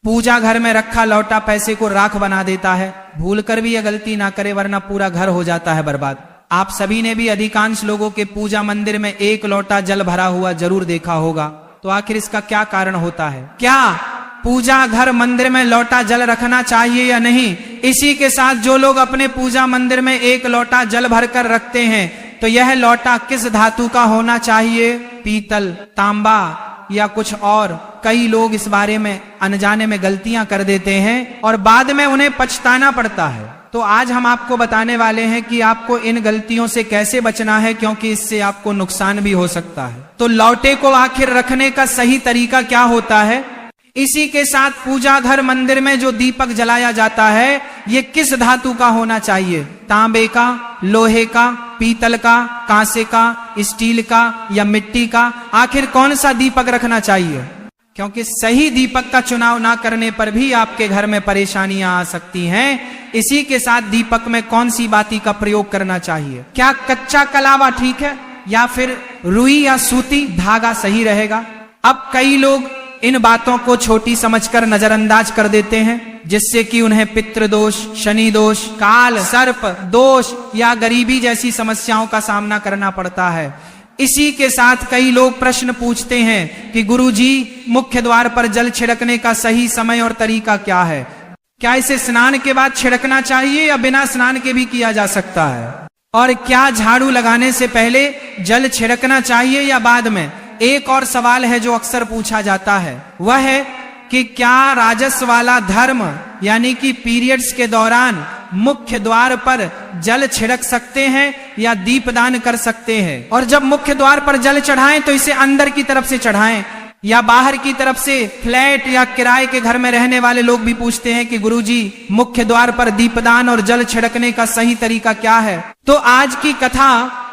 पूजा घर में रखा लौटा पैसे को राख बना देता है। भूल कर भी यह गलती ना करे वरना पूरा घर हो जाता है बर्बाद। आप सभी ने भी अधिकांश लोगों के पूजा मंदिर में एक लोटा जल भरा हुआ जरूर देखा होगा। तो आखिर इसका क्या कारण होता है? क्या पूजा घर मंदिर में लोटा जल रखना चाहिए या नहीं? इसी के साथ जो लोग अपने पूजा मंदिर में एक लोटा जल भरकर रखते हैं तो यह लोटा किस धातु का होना चाहिए? पीतल, तांबा या कुछ और? कई लोग इस बारे में अनजाने में गलतियां कर देते हैं और बाद में उन्हें पछताना पड़ता है। तो आज हम आपको बताने वाले हैं कि आपको इन गलतियों से कैसे बचना है, क्योंकि इससे आपको नुकसान भी हो सकता है। तो लौटे को आखिर रखने का सही तरीका क्या होता है? इसी के साथ पूजा घर मंदिर में जो दीपक जलाया जाता है ये किस धातु का होना चाहिए? तांबे का, लोहे का, पीतल का, कांसे का, स्टील का या मिट्टी का? आखिर कौन सा दीपक रखना चाहिए? क्योंकि सही दीपक का चुनाव ना करने पर भी आपके घर में परेशानियां आ सकती हैं। इसी के साथ दीपक में कौन सी बाती का प्रयोग करना चाहिए? क्या कच्चा कलावा ठीक है या फिर रुई या सूती धागा सही रहेगा? अब कई लोग इन बातों को छोटी समझकर नजरअंदाज कर देते हैं, जिससे कि उन्हें पितृदोष, शनि दोष, काल सर्प दोष या गरीबी जैसी समस्याओं का सामना करना पड़ता है। इसी के साथ कई लोग प्रश्न पूछते हैं कि गुरुजी, मुख्य द्वार पर जल छिड़कने का सही समय और तरीका क्या है? क्या इसे स्नान के बाद छिड़कना चाहिए या बिना स्नान के भी किया जा सकता है? और क्या झाड़ू लगाने से पहले जल छिड़कना चाहिए या बाद में? एक और सवाल है जो अक्सर पूछा जाता है, वह है कि क्या राजस वाला धर्म यानी कि पीरियड्स के दौरान मुख्य द्वार पर जल छिड़क सकते हैं या दीपदान कर सकते हैं? और जब मुख्य द्वार पर जल चढ़ाएं तो इसे अंदर की तरफ से चढ़ाएं या बाहर की तरफ से? फ्लैट या किराए के घर में रहने वाले लोग भी पूछते हैं कि गुरुजी, मुख्य द्वार पर दीपदान और जल छिड़कने का सही तरीका क्या है? तो आज की कथा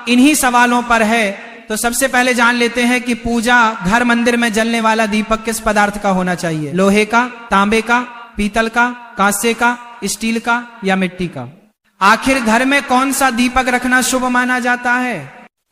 इन्हीं सवालों पर है। तो सबसे पहले जान लेते हैं कि पूजा घर मंदिर में जलने वाला दीपक किस पदार्थ का होना चाहिए? लोहे का, तांबे का, पीतल का, कांसे का, स्टील का या मिट्टी का? आखिर घर में कौन सा दीपक रखना शुभ माना जाता है?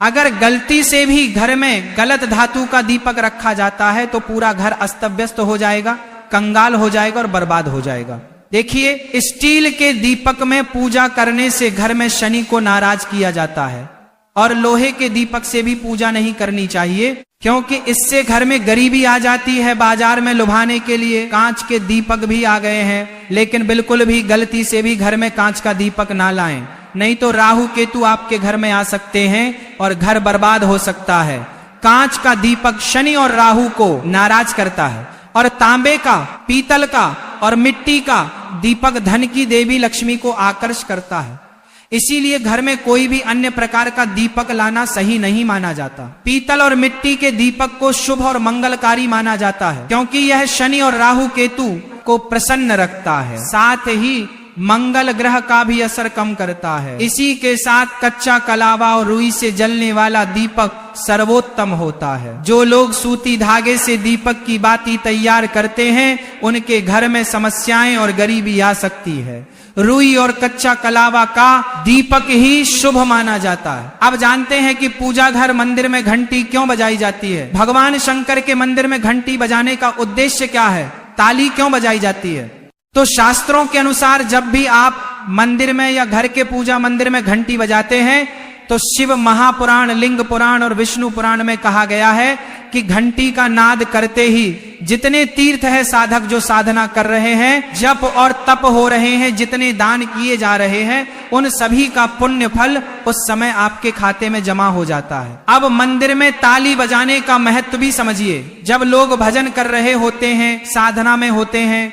अगर गलती से भी घर में गलत धातु का दीपक रखा जाता है तो पूरा घर अस्त व्यस्त हो जाएगा, कंगाल हो जाएगा और बर्बाद हो जाएगा। देखिए, स्टील के दीपक में पूजा करने से घर में शनि को नाराज किया जाता है और लोहे के दीपक से भी पूजा नहीं करनी चाहिए, क्योंकि इससे घर में गरीबी आ जाती है। बाजार में लुभाने के लिए कांच के दीपक भी आ गए हैं, लेकिन बिल्कुल भी गलती से भी घर में कांच का दीपक ना लाएं, नहीं तो राहु केतु आपके घर में आ सकते हैं और घर बर्बाद हो सकता है। कांच का दीपक शनि और राहु को नाराज करता है और तांबे का, पीतल का और मिट्टी का दीपक धन की देवी लक्ष्मी को आकर्षित करता है। इसीलिए घर में कोई भी अन्य प्रकार का दीपक लाना सही नहीं माना जाता। पीतल और मिट्टी के दीपक को शुभ और मंगलकारी माना जाता है, क्योंकि यह शनि और राहु केतु को प्रसन्न रखता है, साथ ही मंगल ग्रह का भी असर कम करता है। इसी के साथ कच्चा कलावा और रुई से जलने वाला दीपक सर्वोत्तम होता है। जो लोग सूती धागे से दीपक की बाती तैयार करते हैं उनके घर में समस्याएं और गरीबी आ सकती है। रुई और कच्चा कलावा का दीपक ही शुभ माना जाता है। अब जानते हैं कि पूजा घर मंदिर में घंटी क्यों बजाई जाती है? भगवान शंकर के मंदिर में घंटी बजाने का उद्देश्य क्या है? ताली क्यों बजाई जाती है? तो शास्त्रों के अनुसार जब भी आप मंदिर में या घर के पूजा मंदिर में घंटी बजाते हैं तो शिव महापुराण, लिंग पुराण और विष्णु पुराण में कहा गया है कि घंटी का नाद करते ही जितने तीर्थ है साधक जो साधना कर रहे हैं, जप और तप हो रहे हैं, जितने दान किए जा रहे हैं, उन सभी का पुण्य फल उस समय आपके खाते में जमा हो जाता है। अब मंदिर में ताली बजाने का महत्व भी समझिए। जब लोग भजन कर रहे होते हैं, साधना में होते हैं,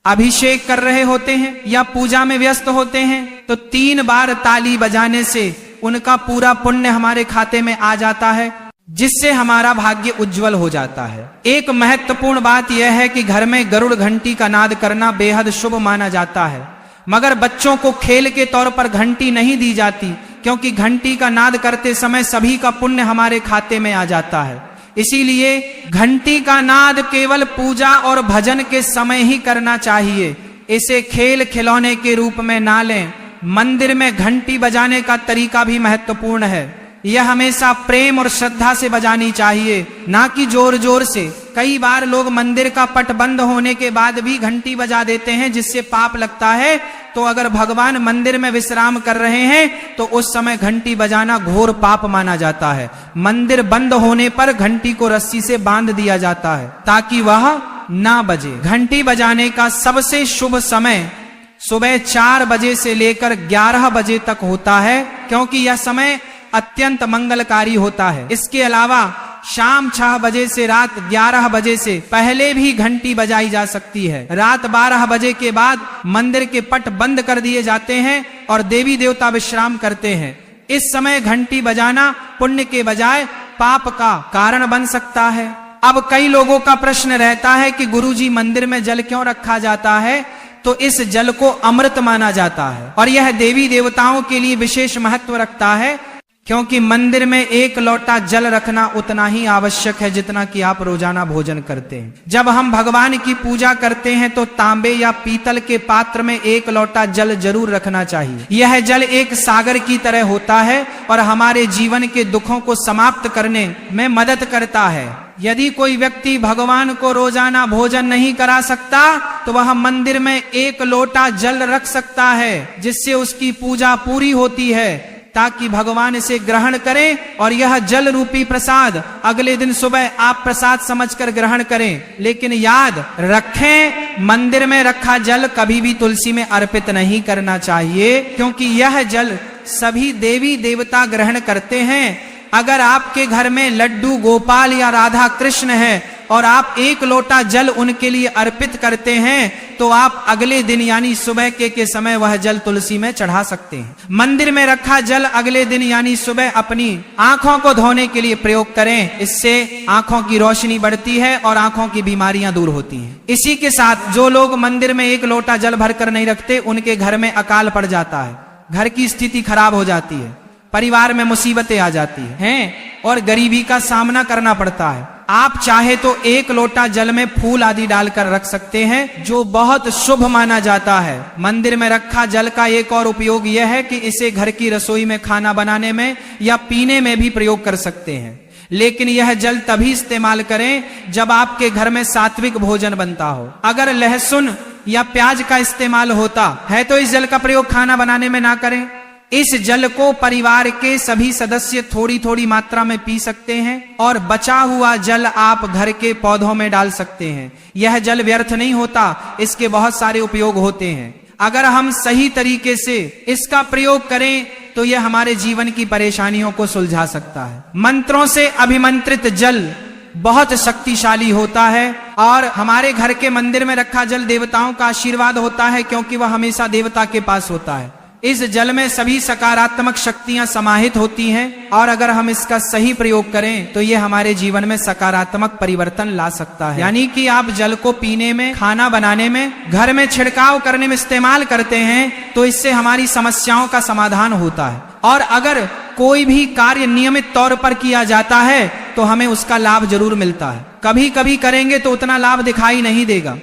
अभिषेक कर रहे होते हैं या पूजा में व्यस्त होते हैं, तो 3 बार ताली बजाने से उनका पूरा पुण्य हमारे खाते में आ जाता है, जिससे हमारा भाग्य उज्जवल हो जाता है। एक महत्वपूर्ण बात यह है कि घर में गरुड़ घंटी का नाद करना बेहद शुभ माना जाता है, मगर बच्चों को खेल के तौर पर घंटी नहीं दी जाती, क्योंकि घंटी का नाद करते समय सभी का पुण्य हमारे खाते में आ जाता है। इसीलिए घंटी का नाद केवल पूजा और भजन के समय ही करना चाहिए। इसे खेल खिलौने के रूप में ना लें। मंदिर में घंटी बजाने का तरीका भी महत्वपूर्ण है। यह हमेशा प्रेम और श्रद्धा से बजानी चाहिए, ना कि जोर जोर से। कई बार लोग मंदिर का पट बंद होने के बाद भी घंटी बजा देते हैं, जिससे पाप लगता है। तो अगर भगवान मंदिर में विश्राम कर रहे हैं तो उस समय घंटी बजाना घोर पाप माना जाता है। मंदिर बंद होने पर घंटी को रस्सी से बांध दिया जाता है ताकि वह ना बजे। घंटी बजाने का सबसे शुभ समय सुबह 4 बजे से लेकर 11 बजे तक होता है, क्योंकि यह समय अत्यंत मंगलकारी होता है। इसके अलावा शाम 6 बजे से रात 11 बजे से पहले भी घंटी बजाई जा सकती है। रात 12 बजे के बाद मंदिर के पट बंद कर दिए जाते हैं और देवी देवता विश्राम करते हैं। इस समय घंटी बजाना पुण्य के बजाय पाप का कारण बन सकता है। अब कई लोगों का प्रश्न रहता है कि गुरुजी मंदिर में जल क्यों रखा जाता है? तो इस जल को अमृत माना जाता है और यह देवी देवताओं के लिए विशेष महत्व रखता है, क्योंकि मंदिर में 1 लोटा जल रखना उतना ही आवश्यक है जितना कि आप रोजाना भोजन करते हैं। जब हम भगवान की पूजा करते हैं तो तांबे या पीतल के पात्र में 1 लोटा जल जरूर रखना चाहिए। यह जल एक सागर की तरह होता है और हमारे जीवन के दुखों को समाप्त करने में मदद करता है। यदि कोई व्यक्ति भगवान को रोजाना भोजन नहीं करा सकता तो वह मंदिर में 1 लोटा जल रख सकता है, जिससे उसकी पूजा पूरी होती है, ताकि भगवान इसे ग्रहण करें और यह जल रूपी प्रसाद अगले दिन सुबह आप प्रसाद समझकर ग्रहण करें। लेकिन याद रखें, मंदिर में रखा जल कभी भी तुलसी में अर्पित नहीं करना चाहिए, क्योंकि यह जल सभी देवी देवता ग्रहण करते हैं। अगर आपके घर में लड्डू गोपाल या राधा कृष्ण है और आप 1 लोटा जल उनके लिए अर्पित करते हैं तो आप अगले दिन यानी सुबह के समय वह जल तुलसी में चढ़ा सकते हैं। मंदिर में रखा जल अगले दिन यानी सुबह अपनी आंखों को धोने के लिए प्रयोग करें। इससे आंखों की रोशनी बढ़ती है और आंखों की बीमारियां दूर होती हैं। इसी के साथ जो लोग मंदिर में 1 लोटा जल भरकर नहीं रखते, उनके घर में अकाल पड़ जाता है, घर की स्थिति खराब हो जाती है, परिवार में मुसीबतें आ जाती हैं और गरीबी का सामना करना पड़ता है। आप चाहे तो 1 लोटा जल में फूल आदि डालकर रख सकते हैं, जो बहुत शुभ माना जाता है। मंदिर में रखा जल का एक और उपयोग यह है कि इसे घर की रसोई में खाना बनाने में या पीने में भी प्रयोग कर सकते हैं। लेकिन यह जल तभी इस्तेमाल करें जब आपके घर में सात्विक भोजन बनता हो। अगर लहसुन या प्याज का इस्तेमाल होता है तो इस जल का प्रयोग खाना बनाने में ना करें। इस जल को परिवार के सभी सदस्य थोड़ी थोड़ी मात्रा में पी सकते हैं और बचा हुआ जल आप घर के पौधों में डाल सकते हैं। यह जल व्यर्थ नहीं होता, इसके बहुत सारे उपयोग होते हैं। अगर हम सही तरीके से इसका प्रयोग करें तो यह हमारे जीवन की परेशानियों को सुलझा सकता है। मंत्रों से अभिमंत्रित जल बहुत शक्तिशाली होता है और हमारे घर के मंदिर में रखा जल देवताओं का आशीर्वाद होता है, क्योंकि वह हमेशा देवता के पास होता है। इस जल में सभी सकारात्मक शक्तियां समाहित होती हैं और अगर हम इसका सही प्रयोग करें तो ये हमारे जीवन में सकारात्मक परिवर्तन ला सकता है। यानी कि आप जल को पीने में, खाना बनाने में, घर में छिड़काव करने में इस्तेमाल करते हैं तो इससे हमारी समस्याओं का समाधान होता है। और अगर कोई भी कार्य नियमित तौर पर किया जाता है तो हमें उसका लाभ जरूर मिलता है। कभी कभी करेंगे तो उतना लाभ दिखाई नहीं देगा,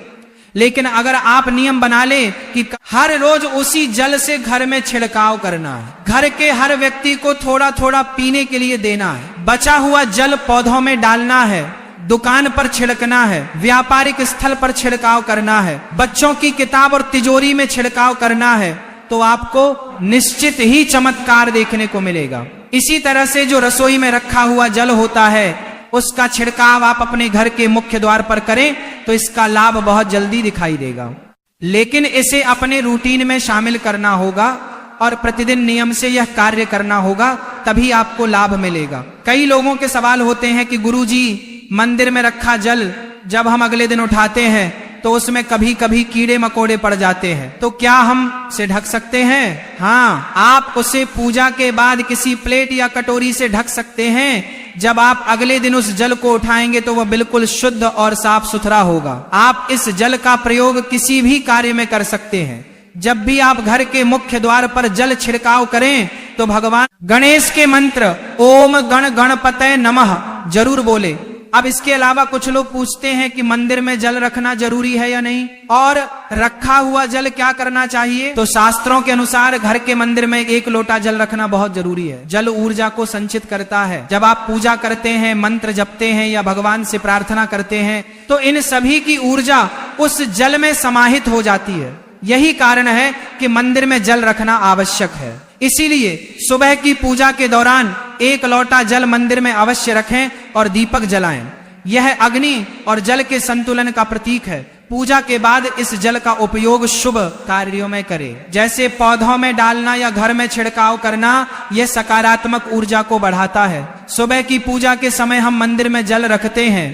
लेकिन अगर आप नियम बना ले कि हर रोज उसी जल से घर में छिड़काव करना है, घर के हर व्यक्ति को थोड़ा थोड़ा पीने के लिए देना है, बचा हुआ जल पौधों में डालना है, दुकान पर छिड़कना है, व्यापारिक स्थल पर छिड़काव करना है, बच्चों की किताब और तिजोरी में छिड़काव करना है, तो आपको निश्चित ही चमत्कार देखने को मिलेगा। इसी तरह से जो रसोई में रखा हुआ जल होता है उसका छिड़काव आप अपने घर के मुख्य द्वार पर करें तो इसका लाभ बहुत जल्दी दिखाई देगा। लेकिन इसे अपने रूटीन में शामिल करना होगा और प्रतिदिन नियम से यह कार्य करना होगा, तभी आपको लाभ मिलेगा। कई लोगों के सवाल होते हैं कि गुरुजी, मंदिर में रखा जल जब हम अगले दिन उठाते हैं तो उसमें कभी कभी कीड़े मकोड़े पड़ जाते हैं, तो क्या हम से ढक सकते हैं? हाँ, आप उसे पूजा के बाद किसी प्लेट या कटोरी से ढक सकते हैं। जब आप अगले दिन उस जल को उठाएंगे तो वह बिल्कुल शुद्ध और साफ सुथरा होगा। आप इस जल का प्रयोग किसी भी कार्य में कर सकते हैं। जब भी आप घर के मुख्य द्वार पर जल छिड़काव करें तो भगवान गणेश के मंत्र ओम गण गणपतये नमः जरूर बोले। अब इसके अलावा कुछ लोग पूछते हैं कि मंदिर में जल रखना जरूरी है या नहीं, और रखा हुआ जल क्या करना चाहिए। तो शास्त्रों के अनुसार घर के मंदिर में 1 लोटा जल रखना बहुत जरूरी है। जल ऊर्जा को संचित करता है। जब आप पूजा करते हैं, मंत्र जपते हैं या भगवान से प्रार्थना करते हैं, तो इन सभी की ऊर्जा उस जल में समाहित हो जाती है। यही कारण है कि मंदिर में जल रखना आवश्यक है। इसीलिए सुबह की पूजा के दौरान 1 लोटा जल मंदिर में अवश्य रखें और दीपक जलाएं। यह अग्नि और जल के संतुलन का प्रतीक है। पूजा के बाद इस जल का उपयोग शुभ कार्यों में करें, जैसे पौधों में डालना या घर में छिड़काव करना। यह सकारात्मक ऊर्जा को बढ़ाता है। सुबह की पूजा के समय हम मंदिर में जल रखते हैं।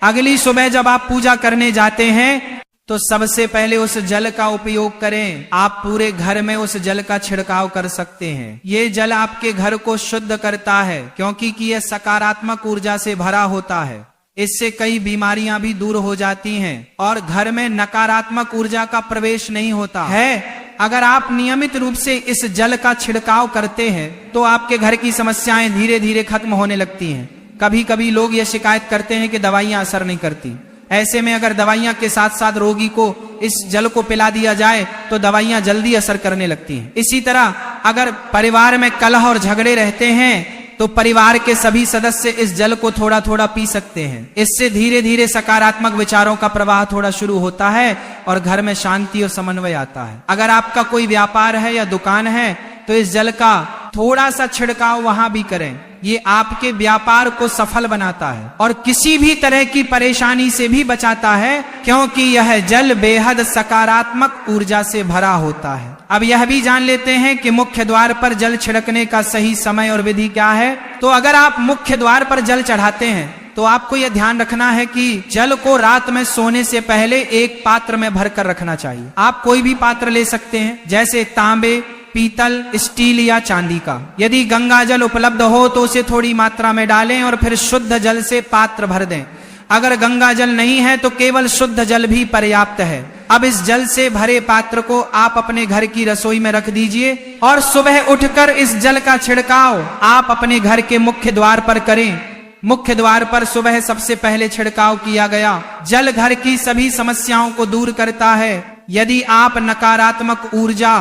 अगली सुबह जब आप पूजा करने जाते हैं तो सबसे पहले उस जल का उपयोग करें। आप पूरे घर में उस जल का छिड़काव कर सकते हैं। ये जल आपके घर को शुद्ध करता है, क्योंकि यह सकारात्मक ऊर्जा से भरा होता है। इससे कई बीमारियां भी दूर हो जाती हैं और घर में नकारात्मक ऊर्जा का प्रवेश नहीं होता है। अगर आप नियमित रूप से इस जल का छिड़काव करते हैं तो आपके घर की समस्याएं धीरे धीरे खत्म होने लगती हैं। कभी कभी लोग ये शिकायत करते हैं कि दवाइयां असर नहीं करती। ऐसे में अगर दवाइयां के साथ साथ रोगी को इस जल को पिला दिया जाए तो दवाइयां जल्दी असर करने लगती हैं। इसी तरह अगर परिवार में कलह और झगड़े रहते हैं तो परिवार के सभी सदस्य इस जल को थोड़ा थोड़ा पी सकते हैं। इससे धीरे धीरे सकारात्मक विचारों का प्रवाह थोड़ा शुरू होता है और घर में शांति और समन्वय आता है। अगर आपका कोई व्यापार है या दुकान है तो इस जल का थोड़ा सा छिड़काव वहां भी करें। ये आपके व्यापार को सफल बनाता है और किसी भी तरह की परेशानी से भी बचाता है, क्योंकि यह जल बेहद सकारात्मक ऊर्जा से भरा होता है। अब यह भी जान लेते हैं कि मुख्य द्वार पर जल छिड़कने का सही समय और विधि क्या है। तो अगर आप मुख्य द्वार पर जल चढ़ाते हैं तो आपको यह ध्यान रखना है कि जल को रात में सोने से पहले एक पात्र में भरकर रखना चाहिए। आप कोई भी पात्र ले सकते हैं, जैसे तांबे, पीतल, स्टील या चांदी का। यदि गंगा जल उपलब्ध हो तो उसे थोड़ी मात्रा में डालें और फिर शुद्ध जल से पात्र भर दें। अगर गंगा जल नहीं है तो केवल शुद्ध जल भी पर्याप्त है। अब इस जल से भरे पात्र को आप अपने घर की रसोई में रख दीजिए और सुबह उठकर इस जल का छिड़काव आप अपने घर के मुख्य द्वार पर करें। मुख्य द्वार पर सुबह सबसे पहले छिड़काव किया गया जल घर की सभी समस्याओं को दूर करता है। यदि आप नकारात्मक ऊर्जा,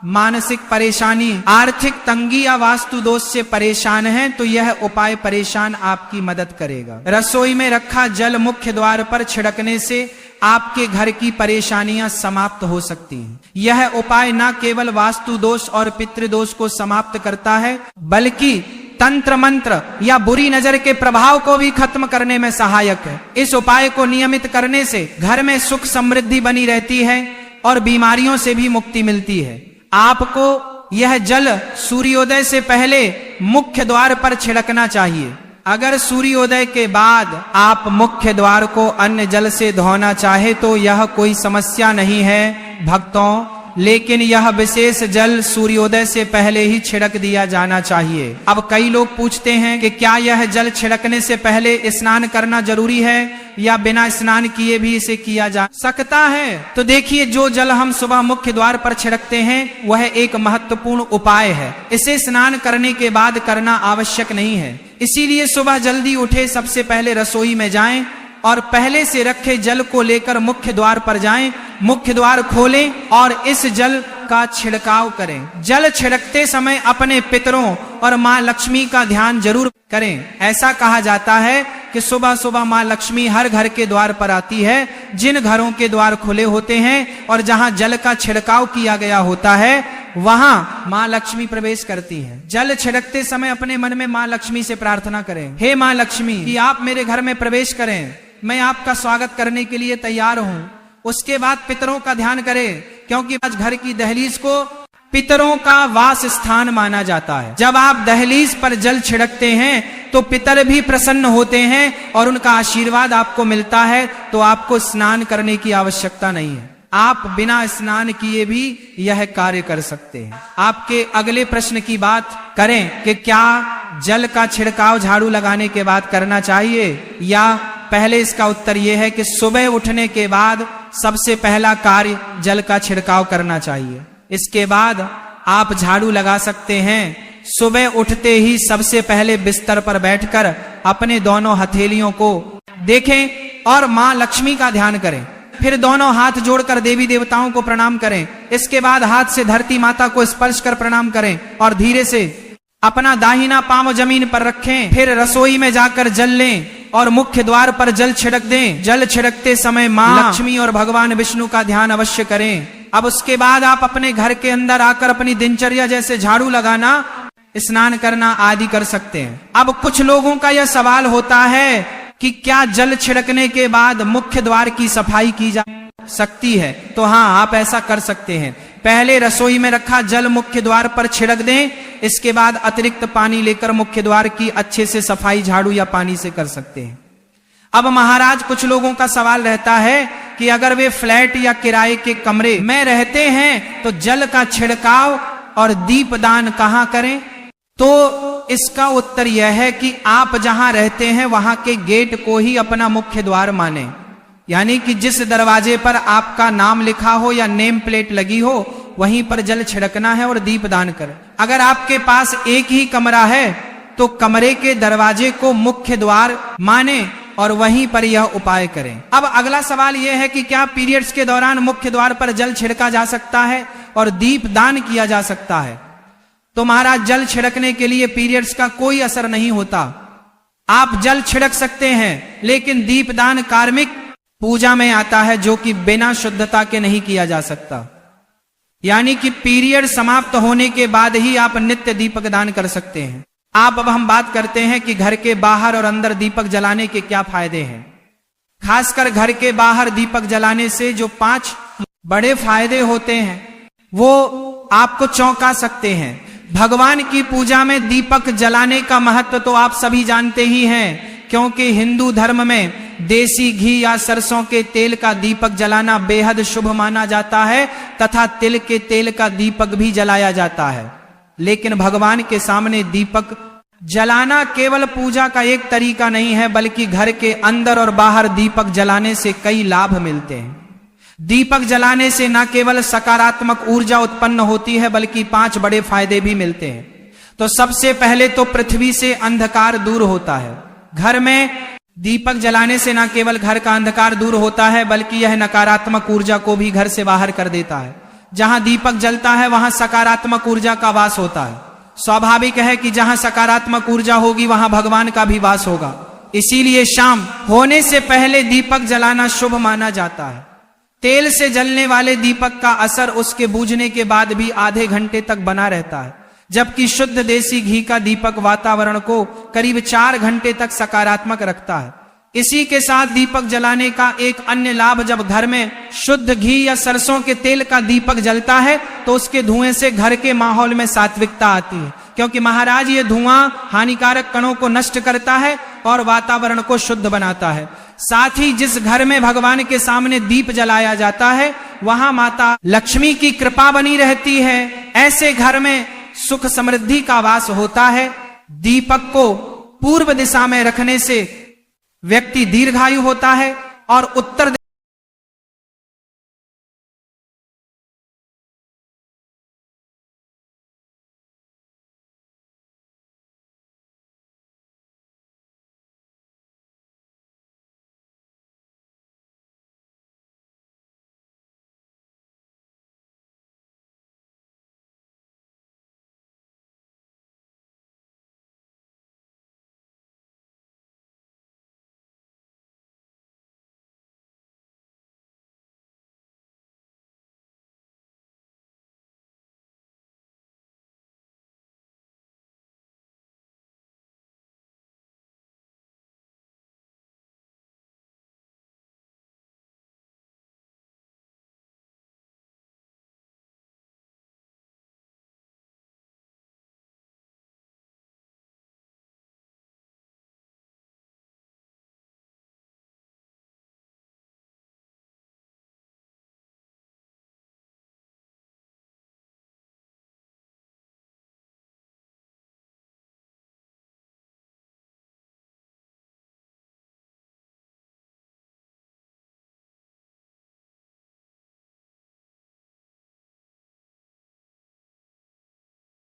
मानसिक परेशानी, आर्थिक तंगी या वास्तु दोष से परेशान हैं तो यह उपाय परेशान आपकी मदद करेगा। रसोई में रखा जल मुख्य द्वार पर छिड़कने से आपके घर की परेशानियां समाप्त हो सकती हैं। यह उपाय न केवल वास्तु दोष और पितृदोष को समाप्त करता है, बल्कि तंत्र मंत्र या बुरी नजर के प्रभाव को भी खत्म करने में सहायक है। इस उपाय को नियमित करने से घर में सुख समृद्धि बनी रहती है और बीमारियों से भी मुक्ति मिलती है। आपको यह जल सूर्योदय से पहले मुख्य द्वार पर छिड़कना चाहिए। अगर सूर्योदय के बाद आप मुख्य द्वार को अन्य जल से धोना चाहे तो यह कोई समस्या नहीं है भक्तों, लेकिन यह विशेष जल सूर्योदय से पहले ही छिड़क दिया जाना चाहिए। अब कई लोग पूछते हैं कि क्या यह जल छिड़कने से पहले स्नान करना जरूरी है या बिना स्नान किए भी इसे किया जा सकता है। तो देखिए, जो जल हम सुबह मुख्य द्वार पर छिड़कते हैं वह एक महत्वपूर्ण उपाय है। इसे स्नान करने के बाद करना आवश्यक नहीं है। इसीलिए सुबह जल्दी उठे, सबसे पहले रसोई में जाएं और पहले से रखे जल को लेकर मुख्य द्वार पर जाएं, मुख्य द्वार खोलें और इस जल का छिड़काव करें। जल छिड़कते समय अपने पितरों और माँ लक्ष्मी का ध्यान जरूर करें। ऐसा कहा जाता है कि सुबह सुबह माँ लक्ष्मी हर घर के द्वार पर आती है। जिन घरों के द्वार खुले होते हैं और जहाँ जल का छिड़काव किया गया होता है वहां माँ लक्ष्मी प्रवेश करती है। जल छिड़कते समय अपने मन में माँ लक्ष्मी से प्रार्थना करें, हे माँ लक्ष्मी कि आप मेरे घर में प्रवेश करें, मैं आपका स्वागत करने के लिए तैयार हूँ। उसके बाद पितरों का ध्यान करें, क्योंकि आज घर की दहलीज को पितरों का वास स्थान माना जाता है। जब आप दहलीज पर जल छिड़कते हैं तो पितर भी प्रसन्न होते हैं और उनका आशीर्वाद आपको मिलता है। तो आपको स्नान करने की आवश्यकता नहीं है, आप बिना स्नान किए भी यह कार्य कर सकते हैं। आपके अगले प्रश्न की बात करें कि क्या जल का छिड़काव झाड़ू लगाने के बाद करना चाहिए या पहले। इसका उत्तर यह है कि सुबह उठने के बाद सबसे पहला कार्य जल का छिड़काव करना चाहिए। इसके बाद आप झाड़ू लगा सकते हैं। सुबह उठते ही सबसे पहले बिस्तर पर बैठकर अपने दोनों हथेलियों को देखें और मां लक्ष्मी का ध्यान करें। फिर दोनों हाथ जोड़कर देवी देवताओं को प्रणाम करें। इसके बाद हाथ से धरती माता को स्पर्श कर प्रणाम करें और धीरे से अपना दाहिना पांव जमीन पर रखें। फिर रसोई में जाकर जल लें और मुख्य द्वार पर जल छिड़क दें। जल छिड़कते समय मां लक्ष्मी और भगवान विष्णु का ध्यान अवश्य करें। अब उसके बाद आप अपने घर के अंदर आकर अपनी दिनचर्या जैसे झाड़ू लगाना, स्नान करना आदि कर सकते हैं। अब कुछ लोगों का यह सवाल होता है कि क्या जल छिड़कने के बाद मुख्य द्वार की सफाई की जा सकती है? तो हाँ, आप ऐसा कर सकते हैं। पहले रसोई में रखा जल मुख्य द्वार पर छिड़क दें। इसके बाद अतिरिक्त पानी लेकर मुख्य द्वार की अच्छे से सफाई झाड़ू या पानी से कर सकते हैं। अब महाराज, कुछ लोगों का सवाल रहता है कि अगर वे फ्लैट या किराए के कमरे में रहते हैं तो जल का छिड़काव और दीपदान कहां करें? तो इसका उत्तर यह है कि आप जहां रहते हैं वहां के गेट को ही अपना मुख्य द्वार माने। यानी कि जिस दरवाजे पर आपका नाम लिखा हो या नेम प्लेट लगी हो वहीं पर जल छिड़कना है और दीपदान करें। अगर आपके पास एक ही कमरा है तो कमरे के दरवाजे को मुख्य द्वार माने और वहीं पर यह उपाय करें। अब अगला सवाल यह है कि क्या पीरियड्स के दौरान मुख्य द्वार पर जल छिड़का जा सकता है और दीपदान किया जा सकता है? तो महाराज, जल छिड़कने के लिए पीरियड्स का कोई असर नहीं होता। आप जल छिड़क सकते हैं, लेकिन दीपदान कार्मिक पूजा में आता है जो कि बिना शुद्धता के नहीं किया जा सकता। यानी कि पीरियड समाप्त होने के बाद ही आप नित्य दीपक दान कर सकते हैं। अब हम बात करते हैं कि घर के बाहर और अंदर दीपक जलाने के क्या फायदे हैं। खासकर घर के बाहर दीपक जलाने से जो 5 बड़े फायदे होते हैं वो आपको चौंका सकते हैं। भगवान की पूजा में दीपक जलाने का महत्व तो आप सभी जानते ही हैं, क्योंकि हिंदू धर्म में देसी घी या सरसों के तेल का दीपक जलाना बेहद शुभ माना जाता है तथा तिल के तेल का दीपक भी जलाया जाता है। लेकिन भगवान के सामने दीपक जलाना केवल पूजा का एक तरीका नहीं है, बल्कि घर के अंदर और बाहर दीपक जलाने से कई लाभ मिलते हैं। दीपक जलाने से न केवल सकारात्मक ऊर्जा उत्पन्न होती है बल्कि 5 बड़े फायदे भी मिलते हैं। तो सबसे पहले तो पृथ्वी से अंधकार दूर होता है। घर में दीपक जलाने से न केवल घर का अंधकार दूर होता है बल्कि यह नकारात्मक ऊर्जा को भी घर से बाहर कर देता है। जहां दीपक जलता है वहां सकारात्मक ऊर्जा का वास होता है। स्वाभाविक है कि जहां सकारात्मक ऊर्जा होगी वहां भगवान का भी वास होगा। इसीलिए शाम होने से पहले दीपक जलाना शुभ माना जाता है। तेल से जलने वाले दीपक का असर उसके बूझने के बाद भी आधे घंटे तक बना रहता है, जबकि शुद्ध देसी घी का दीपक वातावरण को करीब 4 घंटे तक सकारात्मक रखता है। इसी के साथ दीपक जलाने का एक अन्य लाभ, जब घर में शुद्ध घी या सरसों के तेल का दीपक जलता है तो उसके धुएं से घर के माहौल में सात्विकता आती है, क्योंकि महाराज ये धुआं हानिकारक कणों को नष्ट करता है और वातावरण को शुद्ध बनाता है। साथ ही जिस घर में भगवान के सामने दीप जलाया जाता है वहां माता लक्ष्मी की कृपा बनी रहती है। ऐसे घर में सुख समृद्धि का वास होता है। दीपक को पूर्व दिशा में रखने से व्यक्ति दीर्घायु होता है और उत्तर